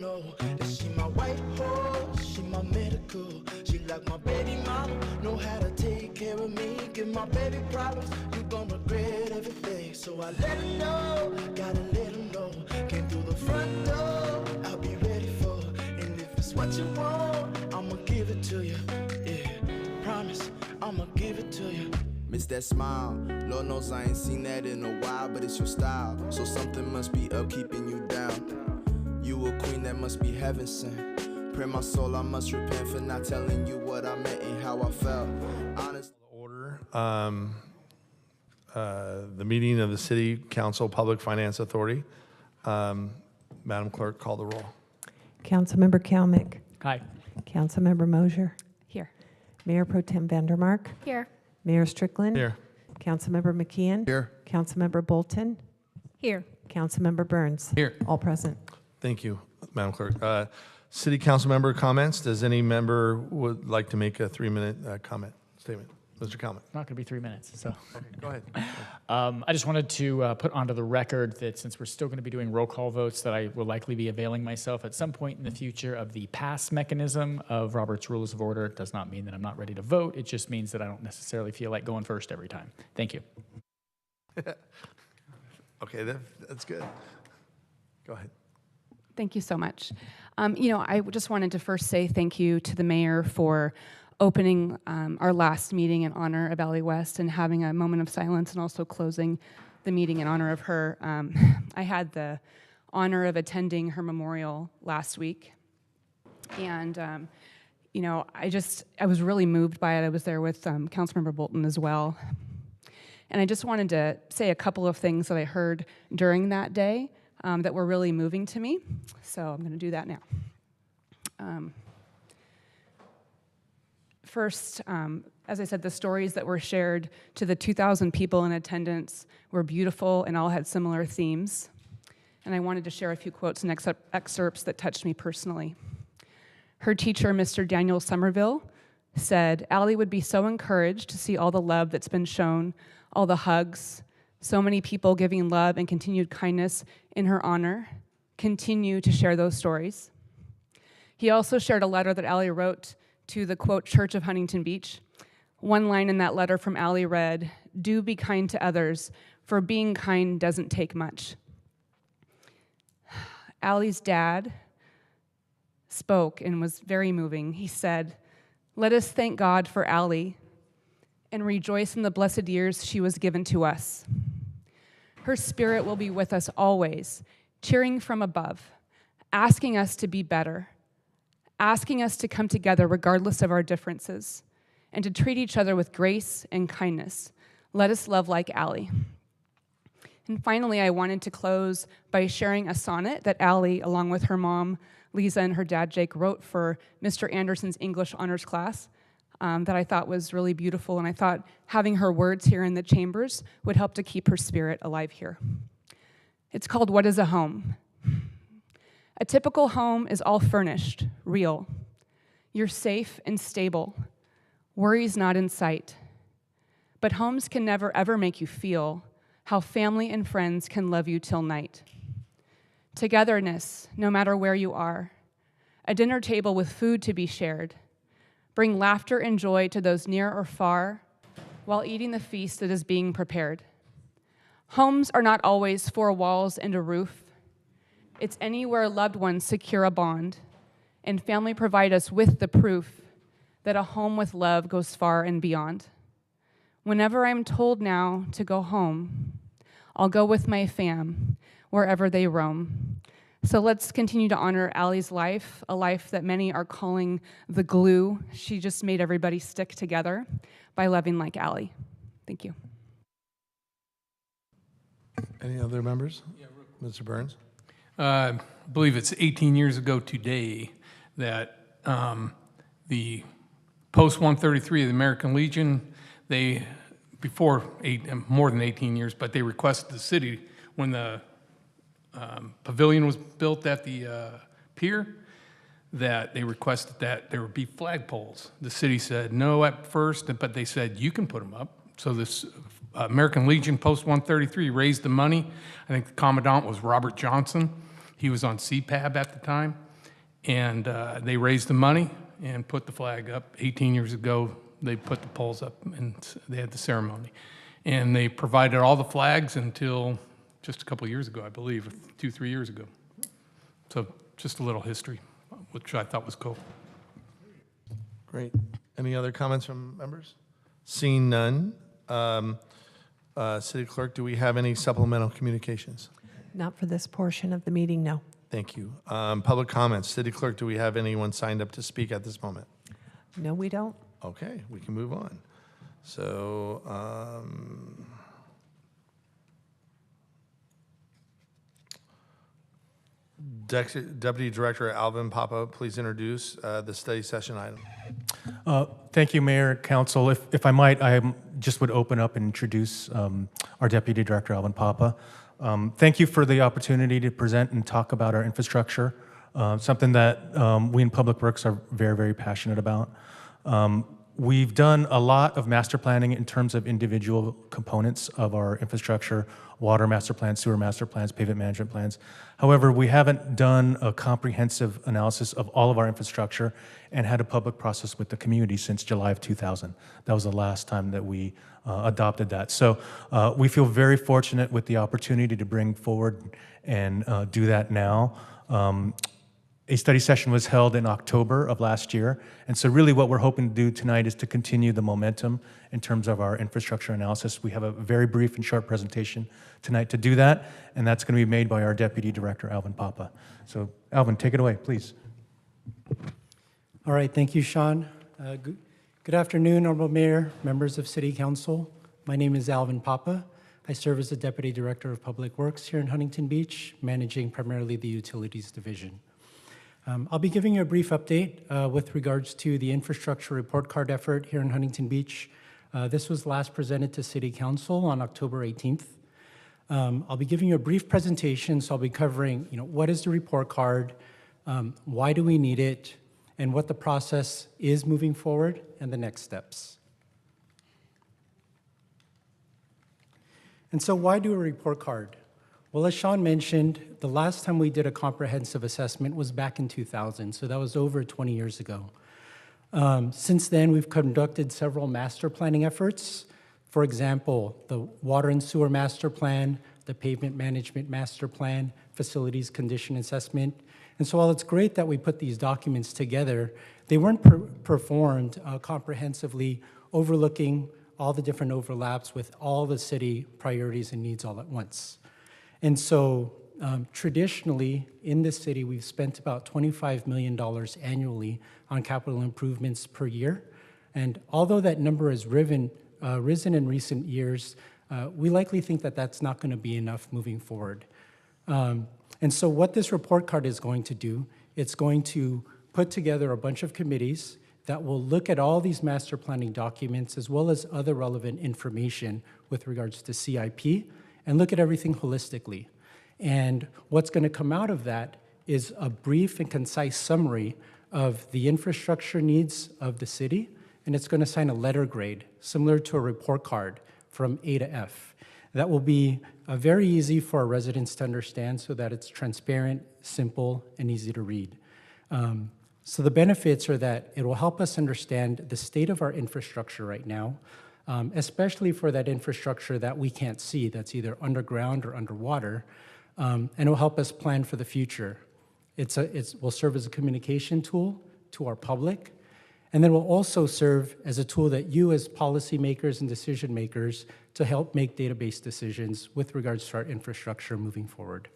know that she my white horse, she my medical. She like my baby mama, know how to take care of me. Give my baby problems, you gon' regret everything. So I let her know, gotta let her know. Came through the front door, I'll be ready for her. And if it's what you want, I'ma give it to you. Yeah, promise, I'ma give it to you. Miss that smile, Lord knows I ain't seen that in a while, but it's your style, so something must be up keeping you down. You a queen that must be heaven sent. Pray my soul, I must repent for not telling you what I meant and how I felt. Honest. Order. The meeting of the City Council Public Finance Authority. Madam Clerk, call the roll. Councilmember Kalmick. Aye. Councilmember Mosier. Here. Mayor Pro Tem Vandermark. Here. Mayor Strickland. Here. Councilmember McKeon. Here. Councilmember Bolton. Here. Councilmember Burns. Here. All present. Thank you, Madam Clerk. City Council member comments. Does any member would like to make a 3-minute comment statement? Mr. Kalmick. Not going to be 3 minutes, so. Okay, go ahead. I just wanted to put onto the record that since we're still going to be doing roll call votes, that I will likely be availing myself at some point in the future of the pass mechanism of Robert's Rules of Order. It does not mean that I'm not ready to vote. It just means that I don't necessarily feel like going first every time. Thank you. Okay, that's good. Go ahead. Thank you so much. I just wanted to first say thank you to the mayor for opening our last meeting in honor of Allie West and having a moment of silence and also closing the meeting in honor of her. I had the honor of attending her memorial last week. And, I was really moved by it. I was there with Councilmember Bolton as well. And I just wanted to say a couple of things that I heard during that day that were really moving to me. So I'm going to do that now. First, as I said, the stories that were shared to the 2,000 people in attendance were beautiful and all had similar themes. And I wanted to share a few quotes and excerpts that touched me personally. Her teacher, Mr. Daniel Somerville, said, "Allie would be so encouraged to see all the love that's been shown, all the hugs, so many people giving love and continued kindness in her honor. Continue to share those stories." He also shared a letter that Allie wrote to the, quote, Church of Huntington Beach. One line in that letter from Allie read, "Do be kind to others, for being kind doesn't take much." Allie's dad spoke and was very moving. He said, "Let us thank God for Allie and rejoice in the blessed years she was given to us. Her spirit will be with us always, cheering from above, asking us to be better, asking us to come together regardless of our differences, and to treat each other with grace and kindness. Let us love like Allie." And finally, I wanted to close by sharing a sonnet that Allie, along with her mom, Lisa, and her dad, Jake, wrote for Mr. Anderson's English honors class that I thought was really beautiful, and I thought having her words here in the chambers would help to keep her spirit alive here. It's called "What is a Home?" A typical home is all furnished, real. You're safe and stable, worries not in sight. But homes can never ever make you feel how family and friends can love you till night. Togetherness, no matter where you are. A dinner table with food to be shared. Bring laughter and joy to those near or far while eating the feast that is being prepared. Homes are not always four walls and a roof. It's anywhere loved ones secure a bond, and family provide us with the proof that a home with love goes far and beyond. Whenever I'm told now to go home, I'll go with my fam, wherever they roam. So let's continue to honor Allie's life, a life that many are calling the glue. She just made everybody stick together by loving like Allie. Thank you. Any other members? Yeah, Mr. Burns? I believe it's 18 years ago today that the post-133 of the American Legion, more than 18 years, but they requested the city, when the pavilion was built at the pier, that they requested that there would be flagpoles. The city said no at first, but they said you can put them up. So this American Legion post-133 raised the money. I think the commandant was Robert Johnson. He was on CPAB at the time. And they raised the money and put the flag up. 18 years ago, they put the poles up and they had the ceremony. And they provided all the flags until just a couple of years ago, I believe, 2-3 years ago. So just a little history, which I thought was cool. Great. Any other comments from members? Seeing none. City Clerk, do we have any supplemental communications? Not for this portion of the meeting, no. Thank you. Public comments. City Clerk, do we have anyone signed up to speak at this moment? No, we don't. Okay, we can move on. So, Deputy Director Alvin Papa, please introduce the study session item. Thank you, Mayor, Council. If I might, I just would open up and introduce our Deputy Director, Alvin Papa. Thank you for the opportunity to present and talk about our infrastructure, something that we in Public Works are very, very passionate about. We've done a lot of master planning in terms of individual components of our infrastructure, water master plans, sewer master plans, pavement management plans. However, we haven't done a comprehensive analysis of all of our infrastructure and had a public process with the community since July of 2000. That was the last time that we adopted that. So we feel very fortunate with the opportunity to bring forward and do that now. A study session was held in October of last year, and so really what we're hoping to do tonight is to continue the momentum in terms of our infrastructure analysis. We have a very brief and short presentation tonight to do that, and that's going to be made by our Deputy Director, Alvin Papa. So, Alvin, take it away, please. All right, thank you, Sean. Good afternoon, Honorable Mayor, members of City Council. My name is Alvin Papa. I serve as the Deputy Director of Public Works here in Huntington Beach, managing primarily the Utilities Division. I'll be giving you a brief update with regards to the infrastructure report card effort here in Huntington Beach. This was last presented to City Council on October 18th. I'll be giving you a brief presentation, so I'll be covering, what is the report card, why do we need it, and what the process is moving forward, and the next steps. And so why do a report card? Well, as Sean mentioned, the last time we did a comprehensive assessment was back in 2000, so that was over 20 years ago. Since then, we've conducted several master planning efforts. For example, the water and sewer master plan, the pavement management master plan, facilities condition assessment. And so while it's great that we put these documents together, they weren't performed comprehensively, overlooking all the different overlaps with all the city priorities and needs all at once. And so traditionally in this city, we've spent about $25 million annually on capital improvements per year. And although that number has risen in recent years, we likely think that that's not going to be enough moving forward. And so what this report card is going to do, it's going to put together a bunch of committees that will look at all these master planning documents as well as other relevant information with regards to CIP, and look at everything holistically. And what's going to come out of that is a brief and concise summary of the infrastructure needs of the city, and it's going to assign a letter grade, similar to a report card from A to F. That will be very easy for our residents to understand so that it's transparent, simple, and easy to read. So the benefits are that it will help us understand the state of our infrastructure right now, especially for that infrastructure that we can't see, that's either underground or underwater, and it will help us plan for the future. It will serve as a communication tool to our public, and then will also serve as a tool that you as policymakers and decision makers to help make database decisions with regards to our infrastructure moving forward.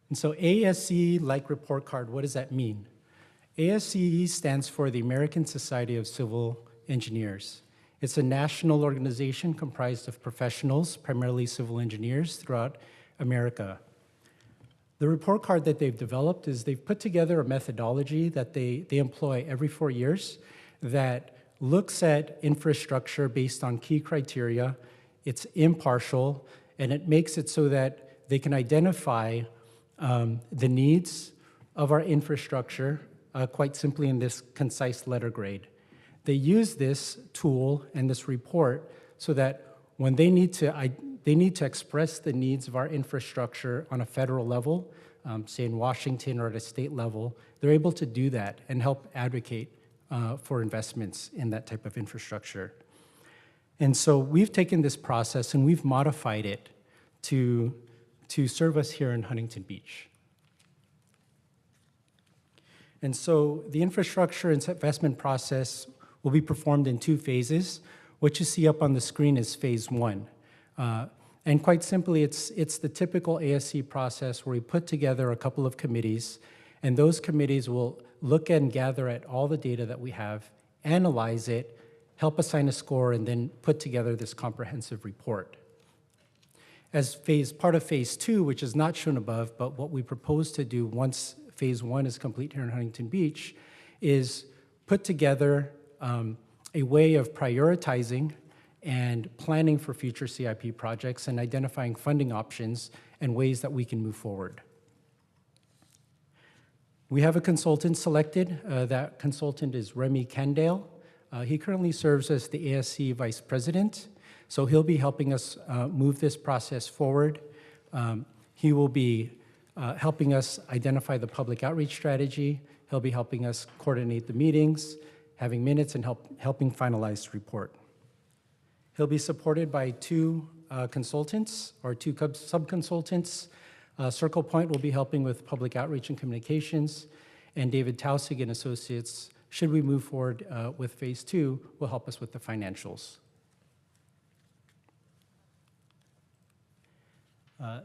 And so ASCE-like report card, what does that mean? ASCE stands for the American Society of Civil Engineers. It's a national organization comprised of professionals, primarily civil engineers throughout America. The report card that they've developed is they've put together a methodology that they employ every 4 years that looks at infrastructure based on key criteria. It's impartial, and it makes it so that they can identify the needs of our infrastructure quite simply in this concise letter grade. They use this tool and this report so that when they need to they need to express the needs of our infrastructure on a federal level, say in Washington or at a state level. They're able to do that and help advocate for investments in that type of infrastructure. And so we've taken this process and we've modified it to serve us here in Huntington Beach. And so the infrastructure investment process will be performed in 2 phases. What you see up on the screen is phase 1. And quite simply, it's the typical ASC process where we put together a couple of committees, and those committees will look and gather at all the data that we have, analyze it, help assign a score, and then put together this comprehensive report. As part of phase 2, which is not shown above, but what we propose to do once phase 1 is complete here in Huntington Beach, is put together a way of prioritizing and planning for future CIP projects and identifying funding options and ways that we can move forward. We have a consultant selected. That consultant is Remy Candale. He currently serves as the ASC Vice President, so he'll be helping us move this process forward. He will be helping us identify the public outreach strategy. He'll be helping us coordinate the meetings, having minutes, and helping finalize the report. He'll be supported by 2 consultants or 2 sub-consultants. Circle Point will be helping with public outreach and communications, and David Tausig and Associates, should we move forward with phase 2, will help us with the financials.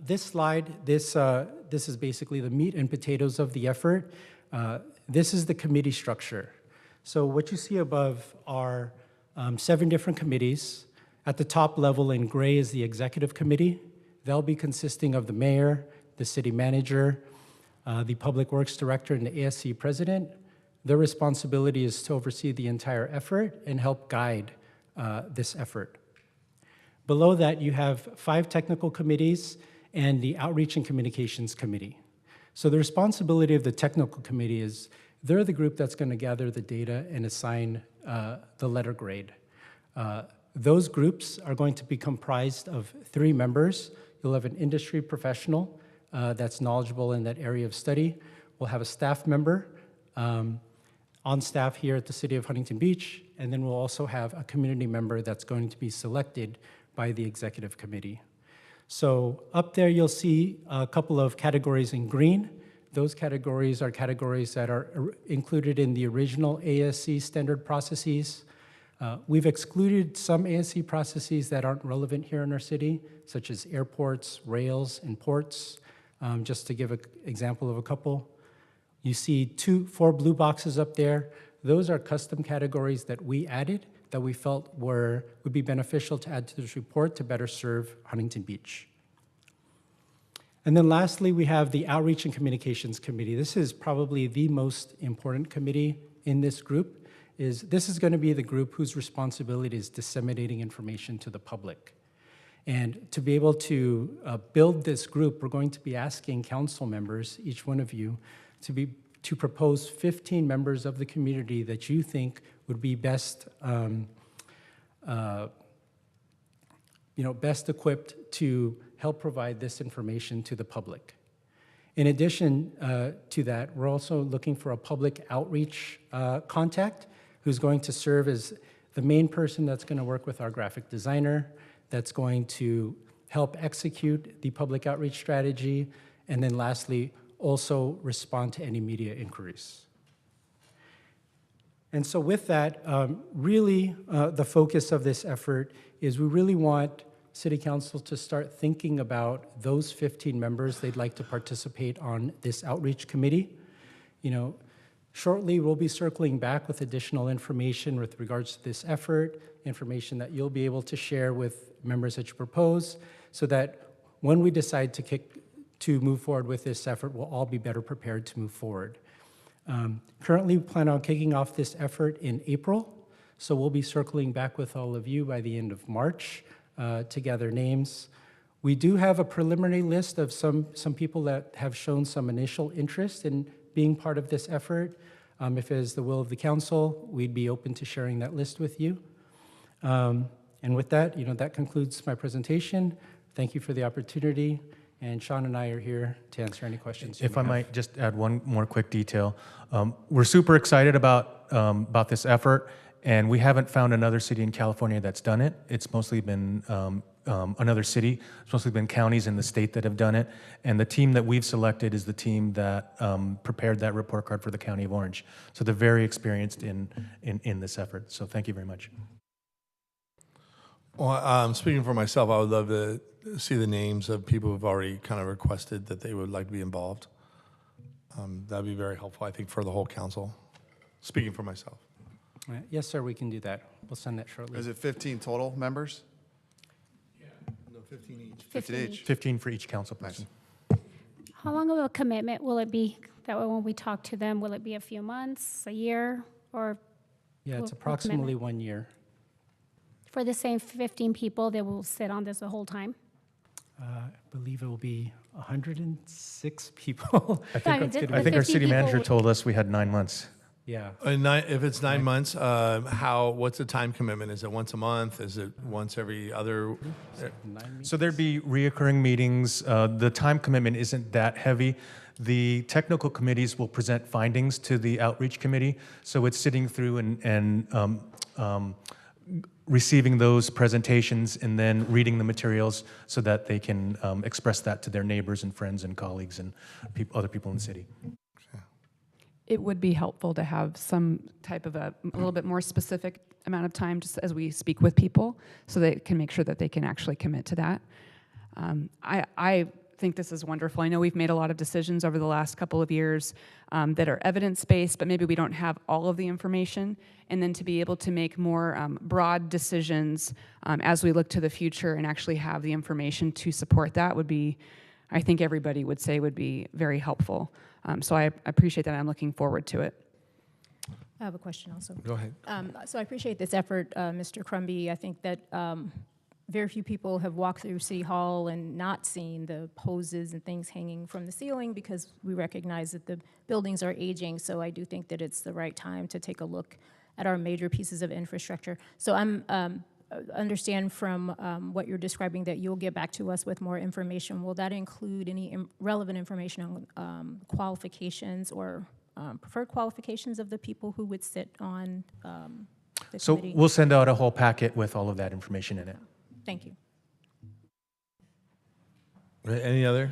This slide, this is basically the meat and potatoes of the effort. This is the committee structure. So what you see above are 7 different committees. At the top level in gray is the executive committee. They'll be consisting of the mayor, the city manager, the public works director, and the ASC president. Their responsibility is to oversee the entire effort and help guide this effort. Below that, you have 5 technical committees and the Outreach and Communications Committee. So the responsibility of the technical committee is they're the group that's going to gather the data and assign the letter grade. Those groups are going to be comprised of 3 members. You'll have an industry professional that's knowledgeable in that area of study. We'll have a staff member on staff here at the City of Huntington Beach, and then we'll also have a community member that's going to be selected by the executive committee. So up there you'll see a couple of categories in green. Those categories are categories that are included in the original ASC standard processes. We've excluded some ASC processes that aren't relevant here in our city, such as airports, rails, and ports, just to give an example of a couple. You see 4 blue boxes up there. Those are custom categories that we added that we felt would be beneficial to add to this report to better serve Huntington Beach. And then lastly, we have the Outreach and Communications Committee. This is probably the most important committee in this group. This is going to be the group whose responsibility is disseminating information to the public. And to be able to build this group, we're going to be asking council members, each one of you, to propose 15 members of the community that you think would be best best equipped to help provide this information to the public. In addition to that, we're also looking for a public outreach contact who's going to serve as the main person that's going to work with our graphic designer, that's going to help execute the public outreach strategy, and then lastly, also respond to any media inquiries. And so with that, really the focus of this effort is we really want City Council to start thinking about those 15 members they'd like to participate on this outreach committee. Shortly we'll be circling back with additional information with regards to this effort, information that you'll be able to share with members that you propose, so that when we decide to move forward with this effort, we'll all be better prepared to move forward. Currently, we plan on kicking off this effort in April, so we'll be circling back with all of you by the end of March to gather names. We do have a preliminary list of some people that have shown some initial interest in being part of this effort. If it is the will of the council, we'd be open to sharing that list with you. And with that, that concludes my presentation. Thank you for the opportunity, and Sean and I are here to answer any questions you If may I have. might just add one more quick detail. We're super excited about this effort, and we haven't found another city in California that's done it. It's mostly been another city. It's mostly been counties in the state that have done it. And the team that we've selected is the team that prepared that report card for the County of Orange. So they're very experienced in this effort. So thank you very much. Well, speaking for myself, I would love to see the names of people who've already kind of requested that they would like to be involved. That'd be very helpful, I think, for the whole council. Speaking for myself. Yes, sir, we can do that. We'll send that shortly. Is it 15 total members? No, 15 each. 15 each. 15 for each council person. How long of a commitment will it be? That way when we talk to them, will it be a few months, a year, or Yeah, it's Well, approximately 1 year. for the same 15 people that will sit on this the whole time? I believe it will be 106 people. I Yeah, think, the I think our 50 city people manager would- told us we had 9 months. Yeah. If it's 9 months, what's the time commitment? Is it once a month? Is it once every other? So there'd be reoccurring meetings. The time commitment isn't that heavy. The technical committees will present findings to the outreach committee. So it's sitting through and receiving those presentations and then reading the materials so that they can express that to their neighbors and friends and colleagues and other people in the city. It would be helpful to have some type of a little bit more specific amount of time just as we speak with people so they can make sure that they can actually commit to that. I think this is wonderful. I know we've made a lot of decisions over the last couple of years that are evidence-based, but maybe we don't have all of the information. And then to be able to make more broad decisions as we look to the future and actually have the information to support that would be, I think everybody would say would be very helpful. So I appreciate that. I'm looking forward to it. I have a question also. Go ahead. So I appreciate this effort, Mr. Crumby. I think that very few people have walked through City Hall and not seen the hoses and things hanging from the ceiling because we recognize that the buildings are aging. So I do think that it's the right time to take a look at our major pieces of infrastructure. So I'm understand from what you're describing that you'll get back to us with more information. Will that include any relevant information on qualifications or preferred qualifications of the people who would sit on the So committee? we'll send out a whole packet with all of that information in it. Thank you. Any other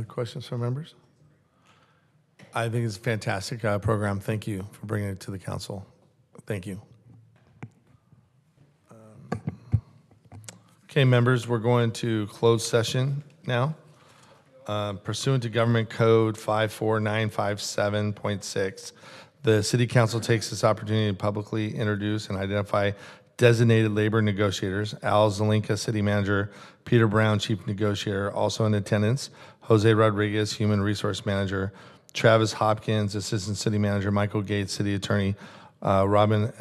questions from members? I think it's a fantastic program. Thank you for bringing it to the council. Thank you. Okay, members, we're going to close session now. Pursuant to Government Code 54957.6, the City Council takes this opportunity to publicly introduce and identify designated labor negotiators. Al Zelinka, City Manager, Peter Brown, Chief Negotiator, also in attendance, Jose Rodriguez, Human Resource Manager, Travis Hopkins, Assistant City Manager, Michael Gates, City Attorney, Robin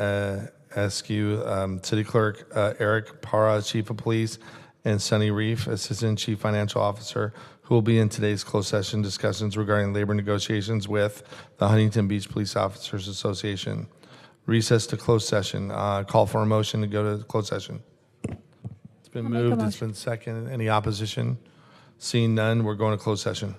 Askew, City Clerk, Eric Parra, Chief of Police, and Sonny Reef, Assistant Chief Financial Officer, who will be in today's closed session discussions regarding labor negotiations with the Huntington Beach Police Officers Association. Recess to closed session. Call for a motion to go to closed session. It's been I'll make a moved, it's motion. been seconded. Any opposition? Seeing none, we're going to closed session.